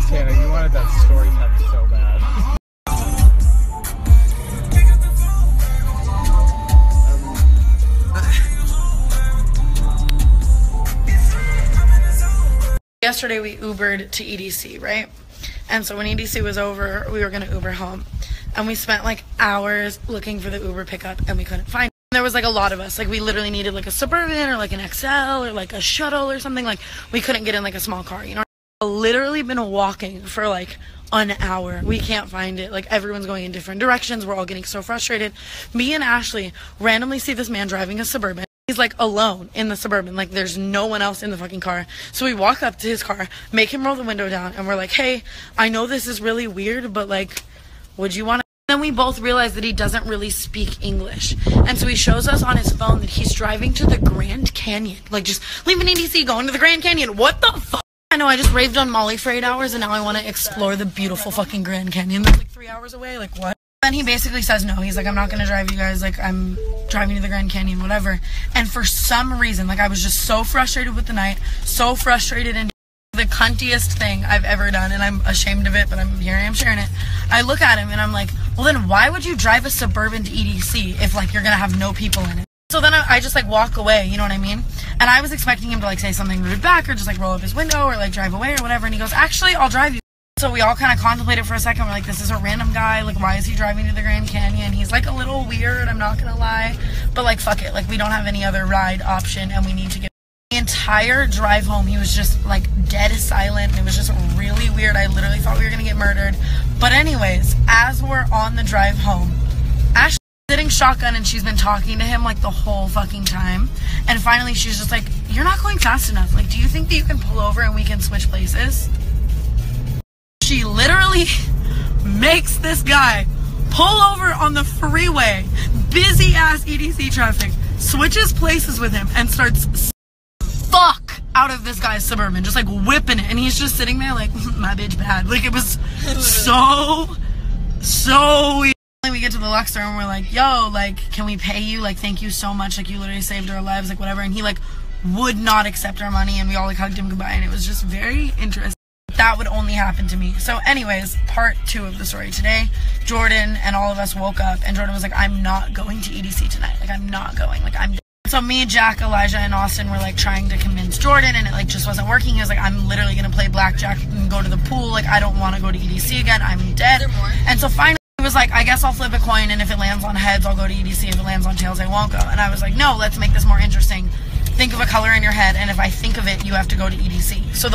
Tana, you wanted that story time so bad. Yesterday we Ubered to EDC, right? And so when EDC was over, we were gonna Uber home. And we spent like hours looking for the Uber pickup and we couldn't find it. There was like a lot of us. Like we literally needed like a Suburban or like an XL or like a shuttle or something. Like we couldn't get in like a small car, you know? I've literally been walking for like an hour. We can't find it. Like everyone's going in different directions. We're all getting so frustrated. Me and Ashley randomly see this man driving a Suburban. He's like alone in the Suburban, like there's no one else in the fucking car. So we walk up to his car, make him roll the window down, and we're like, hey, I know this is really weird, but like, would you want to? Then we both realize that he doesn't really speak English. And so he shows us on his phone that he's driving to the Grand Canyon. Like just leaving EDC, going to the Grand Canyon. What the fuck? I know, I just raved on Molly for 8 hours and now I want to explore the beautiful fucking Grand Canyon that's like 3 hours away. Like what? Then he basically says no. He's like, I'm not gonna drive you guys, like I'm driving to the Grand Canyon, whatever. And for some reason, like I was just so frustrated with the night, so frustrated, and the cuntiest thing I've ever done, and I'm ashamed of it, but here I am sharing it. I look at him and I'm like, well then why would you drive a Suburban to EDC if like you're gonna have no people in it? So then I just like walk away, you know what I mean? And I was expecting him to like say something rude back or just like roll up his window or like drive away or whatever, and he goes, actually I'll drive you. So we all kind of contemplated for a second. We're like, this is a random guy. Like, why is he driving to the Grand Canyon? He's like a little weird, I'm not gonna lie. But like, fuck it. Like, we don't have any other ride option and we need to get. The entire drive home, he was just like dead silent. It was just really weird. I literally thought we were gonna get murdered. But anyways, as we're on the drive home, Ashley's sitting shotgun and she's been talking to him like the whole fucking time. And finally she's just like, you're not going fast enough. Like, do you think that you can pull over and we can switch places? She literally makes this guy pull over on the freeway, busy ass EDC traffic, switches places with him, and starts fuck out of this guy's Suburban, just like whipping it. And he's just sitting there like, my bitch bad. Like it was so weird. We get to the Luxor and we're like, yo, like, can we pay you? Like, thank you so much. Like, you literally saved our lives, like, whatever. And he like would not accept our money, and we all like hugged him goodbye, and it was just very interesting. That would only happen to me. So anyways, part 2 of the story today, Jordan and all of us woke up and Jordan was like, I'm not going to EDC tonight. Like, I'm not going. Like, I'm. So me, Jack, Elijah, and Austin were like trying to convince Jordan, and it like just wasn't working. He was like, I'm literally gonna play blackjack and go to the pool. Like, I don't want to go to EDC again. I'm dead. And so finally he was like, I guess I'll flip a coin, and if it lands on heads, I'll go to EDC. If it lands on tails, I won't go. And I was like, no, let's make this more interesting. Think of a color in your head, and if I think of it, you have to go to EDC. So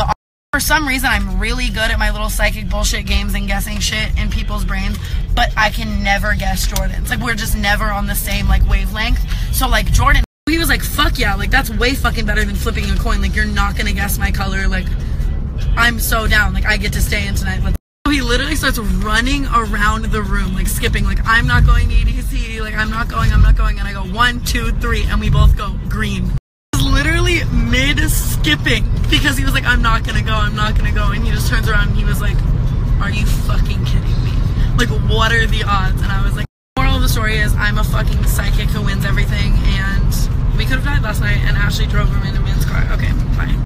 for some reason, I'm really good at my little psychic bullshit games and guessing shit in people's brains, but I can never guess Jordan's. Like, we're just never on the same, like, wavelength. So, like, Jordan, he was like, fuck yeah, like, that's way fucking better than flipping a coin. Like, you're not gonna guess my color. Like, I'm so down. Like, I get to stay in tonight. Like, he literally starts running around the room, like, skipping. Like, I'm not going to EDC. Like, I'm not going. And I go, 1, 2, 3, and we both go green. Literally mid-skipping because he was like, I'm not gonna go, and he just turns around and he was like, are you fucking kidding me? Like, what are the odds? And I was like, moral of the story is I'm a fucking psychic who wins everything, and we could have died last night and Ashley drove him in a man's car. Okay, bye.